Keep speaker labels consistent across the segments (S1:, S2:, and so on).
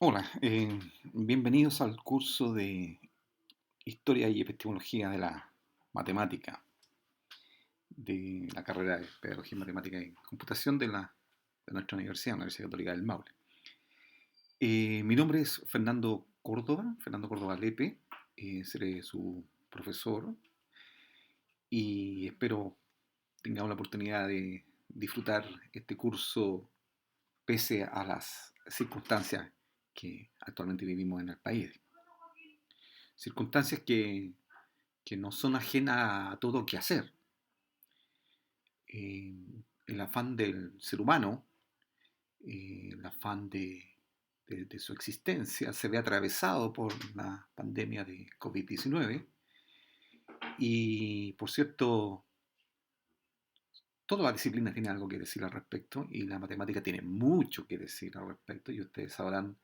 S1: Hola, bienvenidos al curso de Historia y Epistemología de la Matemática, de la carrera de Pedagogía Matemática y Computación de nuestra Universidad Católica del Maule. Mi nombre es Fernando Córdoba Lepe, seré su profesor y espero tengamos la oportunidad de disfrutar este curso pese a las circunstancias que actualmente vivimos en el país. Circunstancias que no son ajenas a todo quehacer. Eh, el afán del ser humano, el afán de su existencia se ve atravesado por la pandemia de COVID-19 y, por cierto, todas las disciplinas tienen algo que decir al respecto y la matemática tiene mucho que decir al respecto y ustedes sabrán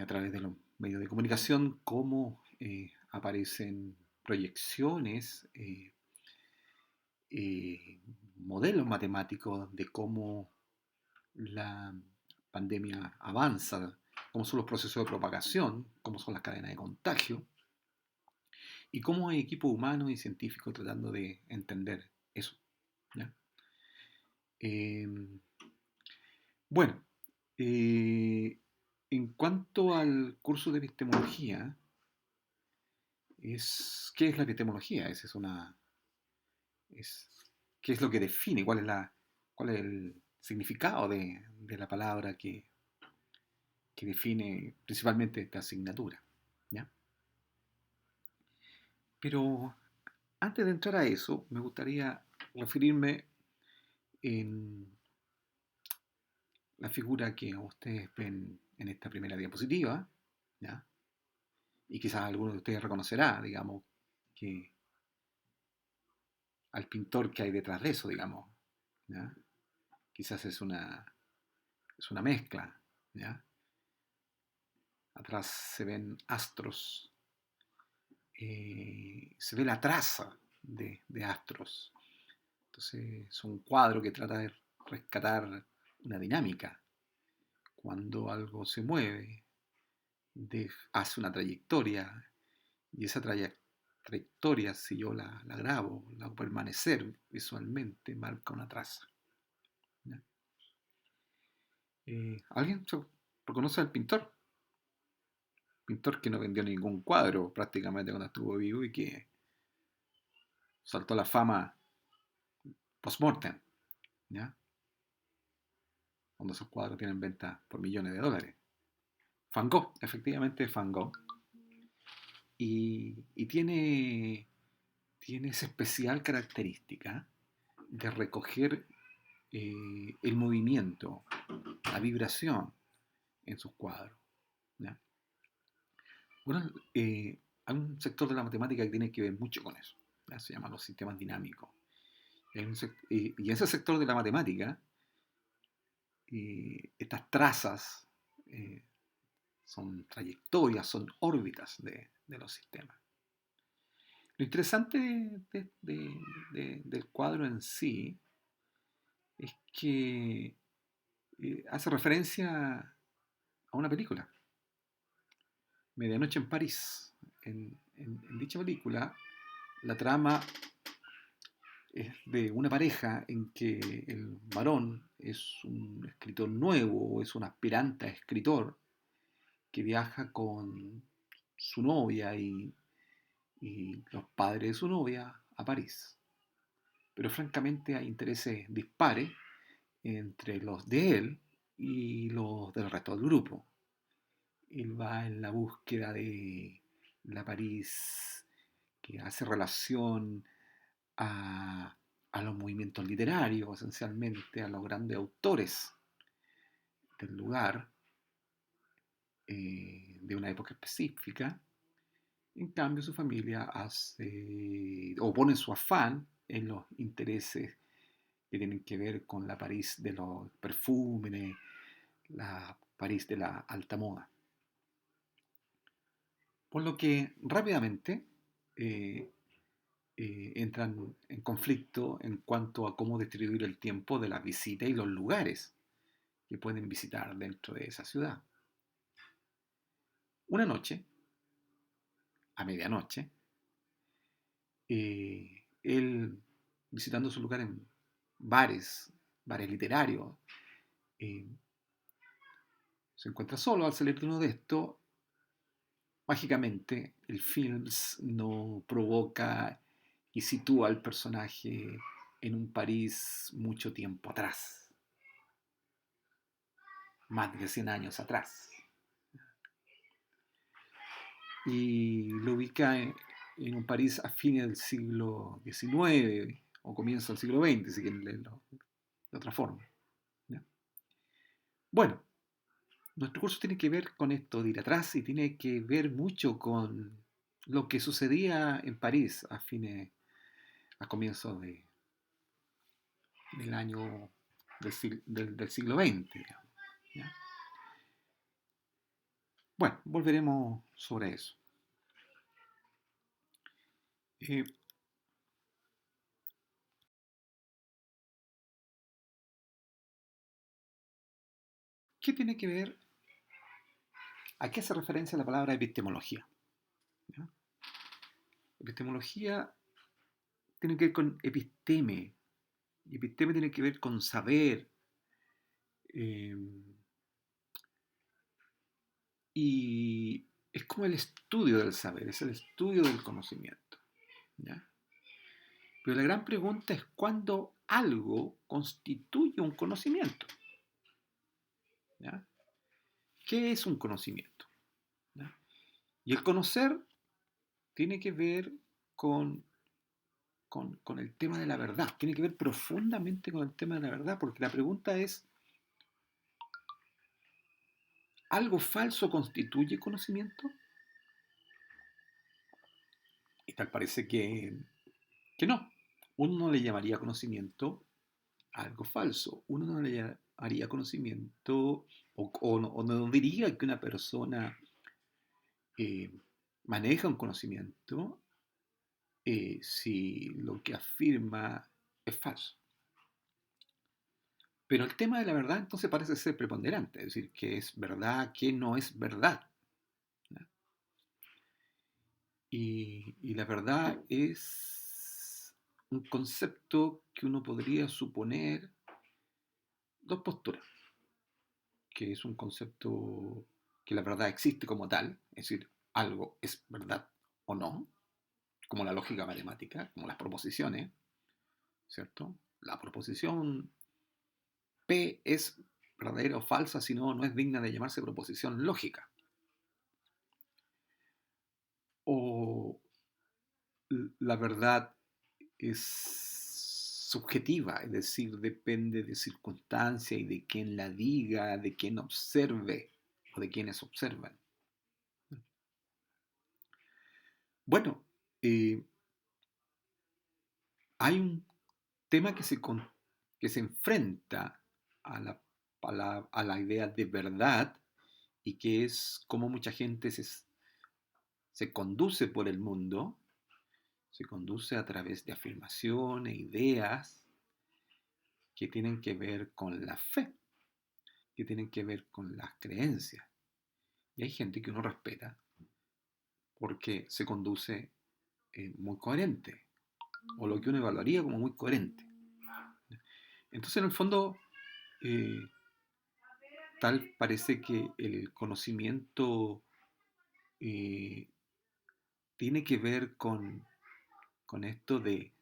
S1: a través de los medios de comunicación cómo aparecen proyecciones, eh, modelos matemáticos de cómo la pandemia avanza, cómo son los procesos de propagación, cómo son las cadenas de contagio y cómo hay equipos humanos y científicos tratando de entender eso. ¿Ya? Eh, bueno, eh, en cuanto al curso de epistemología, ¿qué es la epistemología? Es, ¿Qué es lo que define? ¿Cuál es el significado de la palabra que define principalmente esta asignatura? ¿Ya? Pero antes de entrar a eso, me gustaría referirme en la figura que ustedes ven en esta primera diapositiva, ¿ya? Y quizás alguno de ustedes reconocerá, digamos, que al pintor que hay detrás de eso, digamos, ¿ya? Quizás es una mezcla, ¿ya? Atrás se ven astros, se ve la traza de astros. Entonces es un cuadro que trata de rescatar una dinámica. Cuando algo se mueve, hace una trayectoria y esa trayectoria, si yo la grabo, la hago permanecer visualmente, marca una traza. ¿Ya? ¿Alguien reconoce al pintor? Pintor que no vendió ningún cuadro prácticamente cuando estuvo vivo y que saltó a la fama post-mortem, ¿ya? Cuando esos cuadros tienen venta por millones de dólares. Van Gogh, efectivamente Van Gogh. Y tiene esa especial característica de recoger el movimiento, la vibración en sus cuadros. ¿Ya? Bueno, hay un sector de la matemática que tiene que ver mucho con eso. ¿Ya? Se llaman los sistemas dinámicos. Y en ese sector de la matemática, estas trazas eh, son trayectorias, son órbitas de los sistemas. Lo interesante del cuadro en sí es que hace referencia a una película, Medianoche en París. En dicha película, la trama es de una pareja en que el varón es un escritor nuevo, o es un aspirante a escritor, que viaja con su novia y los padres de su novia a París. Pero francamente hay intereses dispares entre los de él y los del resto del grupo. Él va en la búsqueda de la París que hace relación a los movimientos literarios, esencialmente a los grandes autores del lugar, de una época específica. En cambio, su familia hace o pone su afán en los intereses que tienen que ver con la París de los perfumes, la París de la alta moda. Por lo que rápidamente eh, entran en conflicto en cuanto a cómo distribuir el tiempo de la visita y los lugares que pueden visitar dentro de esa ciudad. Una noche, a medianoche, él visitando su lugar en bares literarios, eh, se encuentra solo. Al salir de uno de estos, mágicamente el film no provoca y sitúa al personaje en un París mucho tiempo atrás, más de 100 años atrás, y lo ubica en un París a fines del siglo XIX o comienzo del siglo XX, si quieren leerlo de otra forma. ¿Ya? Bueno, nuestro curso tiene que ver con esto de ir atrás y tiene que ver mucho con lo que sucedía en París a comienzos del año del siglo XX, digamos, ¿ya? Bueno, volveremos sobre eso. Eh, ¿Qué tiene que ver? ¿A qué hace referencia la palabra epistemología? ¿Ya? Epistemología tiene que ver con episteme. Episteme tiene que ver con saber. eh, y es como el estudio del saber, es el estudio del conocimiento. ¿Ya? Pero la gran pregunta es cuándo algo constituye un conocimiento. ¿Ya? ¿Qué es un conocimiento? ¿Ya? Y el conocer tiene que ver con, con el tema de la verdad, tiene que ver profundamente con el tema de la verdad, porque la pregunta es, ¿algo falso constituye conocimiento? Y tal parece que no. Uno no le llamaría conocimiento a algo falso. Uno no le llamaría conocimiento o no diría que una persona eh, maneja un conocimiento si lo que afirma es falso. Pero el tema de la verdad entonces parece ser preponderante, es decir, qué es verdad, qué no es verdad. ¿No? Y la verdad es un concepto que uno podría suponer dos posturas, que es un concepto que la verdad existe como tal, es decir, algo es verdad o no, como la lógica matemática, como las proposiciones, ¿cierto? La proposición P es verdadera o falsa, si no, no es digna de llamarse proposición lógica. O la verdad es subjetiva, es decir, depende de circunstancia y de quién la diga, de quién observe o de quienes observan. Bueno, eh, hay un tema que se enfrenta a a la idea de verdad y que es cómo mucha gente se conduce por el mundo, se conduce a través de afirmaciones, ideas que tienen que ver con la fe, que tienen que ver con las creencias. Y hay gente que uno respeta porque se conduce muy coherente, o lo que uno evaluaría como muy coherente. Entonces, en el fondo, eh, tal parece que el conocimiento eh, tiene que ver con esto de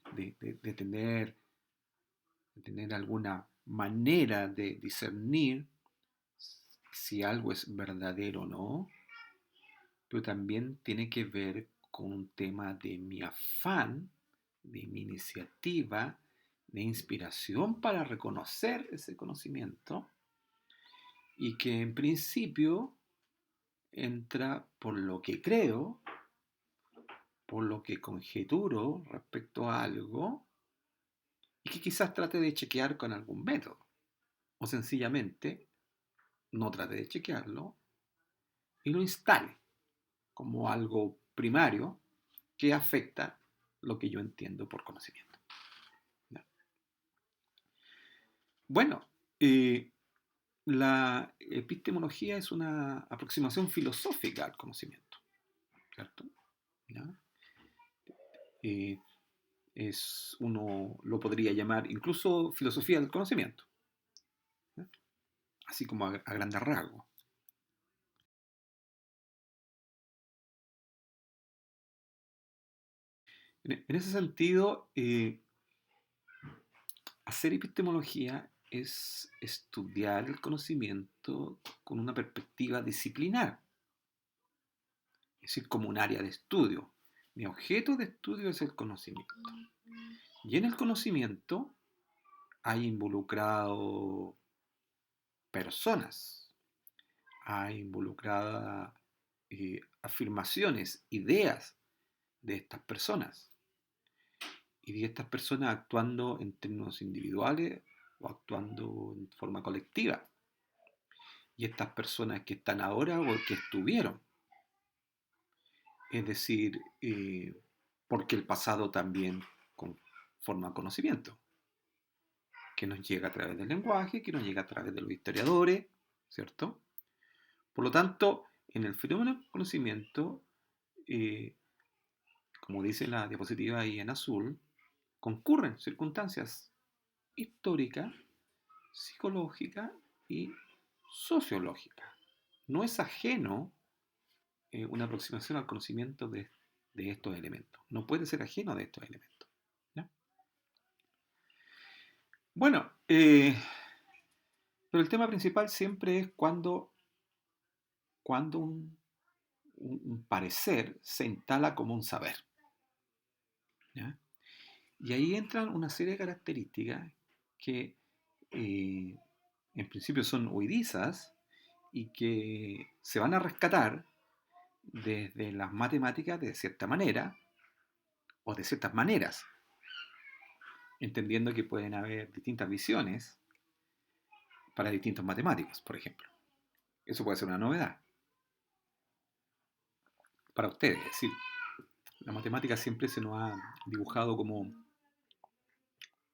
S1: tener alguna manera de discernir si algo es verdadero o no, pero también tiene que ver con un tema de mi afán, de mi iniciativa, de inspiración para reconocer ese conocimiento y que en principio entra por lo que creo, por lo que conjeturo respecto a algo y que quizás trate de chequear con algún método o sencillamente no trate de chequearlo y lo instale como algo primario que afecta lo que yo entiendo por conocimiento. ¿No? Bueno, la epistemología es una aproximación filosófica al conocimiento, ¿cierto? ¿Ya? Eh, Uno lo podría llamar incluso filosofía del conocimiento, ¿ya? Así como a grandes rasgos. En ese sentido, hacer epistemología es estudiar el conocimiento con una perspectiva disciplinar, es decir, como un área de estudio. Mi objeto de estudio es el conocimiento. Y en el conocimiento hay involucrado personas, hay involucradas afirmaciones, ideas de estas personas. Y de estas personas actuando en términos individuales o actuando en forma colectiva. Y estas personas que están ahora o que estuvieron. Es decir, porque el pasado también forma conocimiento, que nos llega a través del lenguaje, que nos llega a través de los historiadores, ¿cierto? Por lo tanto, en el fenómeno del conocimiento, eh, como dice la diapositiva ahí en azul, concurren circunstancias históricas, psicológicas y sociológicas. No es ajeno una aproximación al conocimiento de estos elementos. No puede ser ajeno de estos elementos. ¿Ya? Bueno, pero el tema principal siempre es cuando un parecer se instala como un saber. ¿Ya? Y ahí entran una serie de características que eh, en principio son huidizas y que se van a rescatar desde las matemáticas de cierta manera o de ciertas maneras, entendiendo que pueden haber distintas visiones para distintos matemáticos, por ejemplo. Eso puede ser una novedad para ustedes. Es decir, la matemática siempre se nos ha dibujado como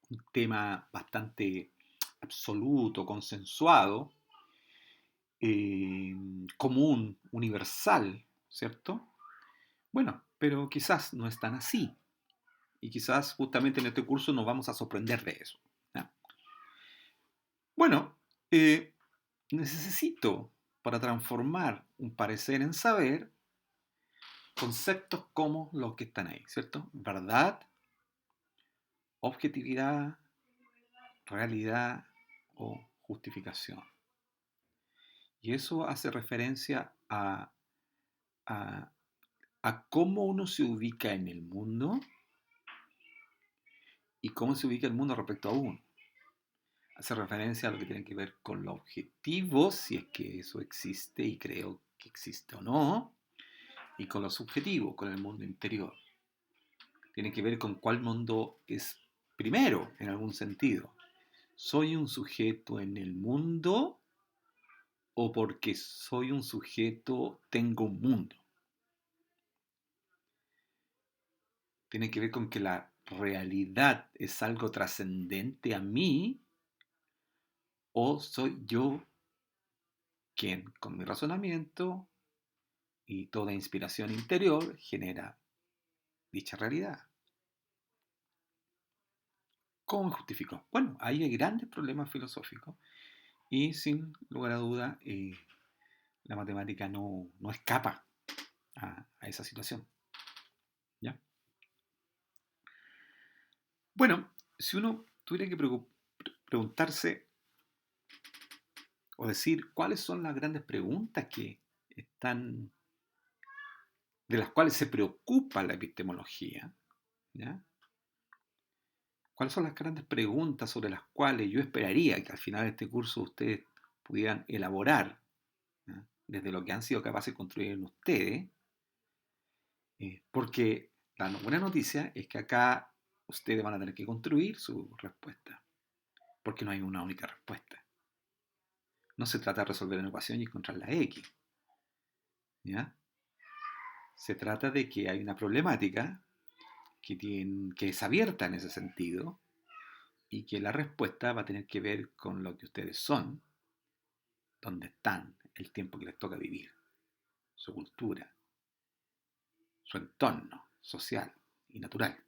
S1: un tema bastante absoluto, consensuado, eh, común, universal, ¿cierto? Bueno, pero quizás no es tan así. Y quizás justamente en este curso nos vamos a sorprender de eso. ¿Ya? Bueno, necesito para transformar un parecer en saber conceptos como los que están ahí, ¿cierto? Verdad, objetividad, realidad o justificación. Y eso hace referencia a, a cómo uno se ubica en el mundo y cómo se ubica el mundo respecto a uno. Hace referencia a lo que tiene que ver con lo objetivo, si es que eso existe y creo que existe o no, y con lo subjetivo, con el mundo interior. Tiene que ver con cuál mundo es primero, en algún sentido. ¿Soy un sujeto en el mundo o porque soy un sujeto tengo un mundo? Tiene que ver con que la realidad es algo trascendente a mí o soy yo quien con mi razonamiento y toda inspiración interior genera dicha realidad. ¿Cómo me justifico? Bueno, ahí hay grandes problemas filosóficos y sin lugar a duda la matemática no escapa a esa situación. ¿Ya? Bueno, si uno tuviera que preguntarse o decir cuáles son las grandes preguntas que están, de las cuales se preocupa la epistemología, ¿ya? ¿Cuáles son las grandes preguntas sobre las cuales yo esperaría que al final de este curso ustedes pudieran elaborar, ¿ya? Desde lo que han sido capaces de construir en ustedes? Porque la buena noticia es que acá ustedes van a tener que construir su respuesta, porque no hay una única respuesta. No se trata de resolver una ecuación y encontrar la X, ¿ya? Se trata de que hay una problemática que es abierta en ese sentido y que la respuesta va a tener que ver con lo que ustedes son donde están, el tiempo que les toca vivir, su cultura, su entorno social y natural.